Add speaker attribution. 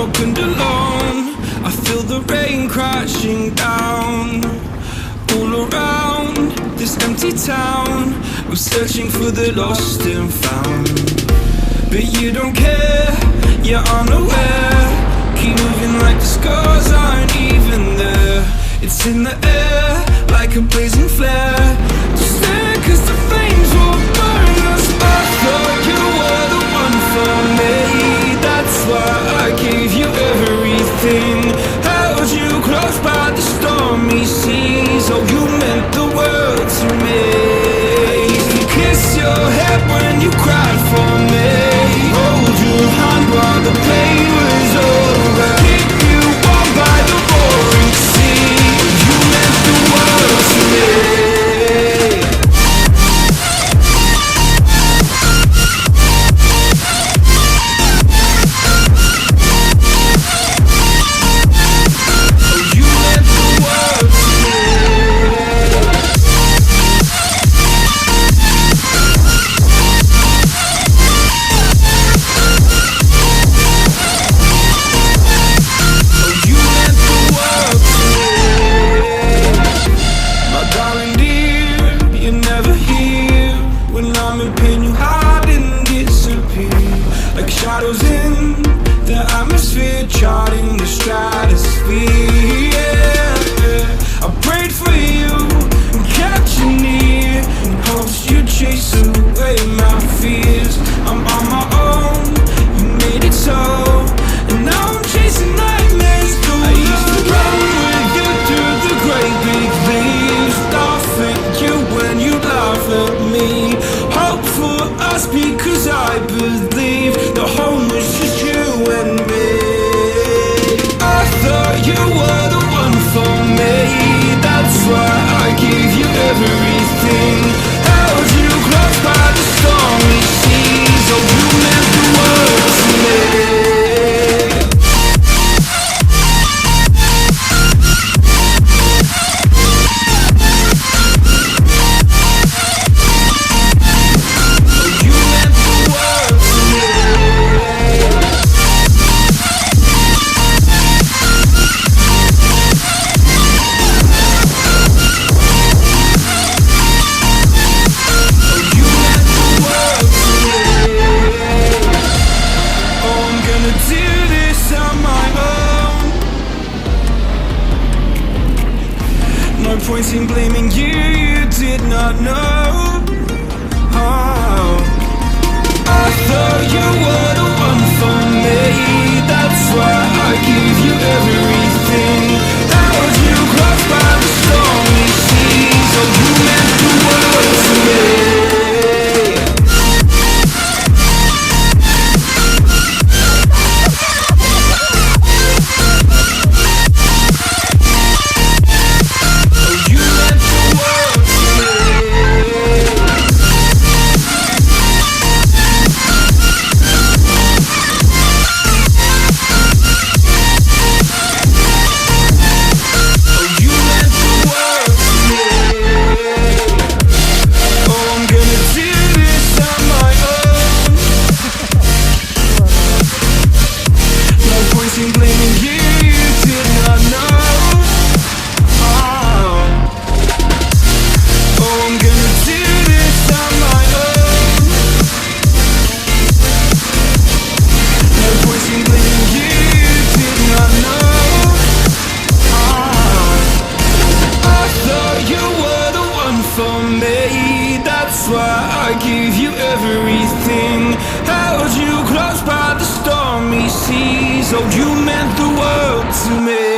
Speaker 1: broken and alone. I feel the rain crashing down. All around this empty town, we're searching for the lost and found. But you don't care, you're unaware. Keep moving like the scars aren't even there. It's in the air, like a blazing flare. Just there, cause the flames will burn us. I thought you were the one for me. That's why I gave you everything. Held you close by the stormy seas. Oh, you meant the world to me. Kiss your head when you cried for me. Hold your hand while the pain was over. Keep you warm by the roaring sea. You meant the world to me. Shadows in the atmosphere, charting the stratosphere. Yeah. I prayed for you and kept you near, in hopes you'd chase away my fears. I'm on my own, you made it so, and now I'm chasing nightmares through. I used to run with you through the great big leaves, laugh at you when you laugh at me. Hope for us because I believe the home was just you and me. I thought you were the one for me. That's why I gave you everything. Held you close by the stormy seas. Oh, you meant the world to me. No point in blaming you, you did not know. Oh, I thought you were the one for me. That's why I gave you everything. Held you close by the stormy seas. Oh, you meant the world to me. That's why I gave you everything. Held you close by the stormy seas. Oh, you meant the world to me.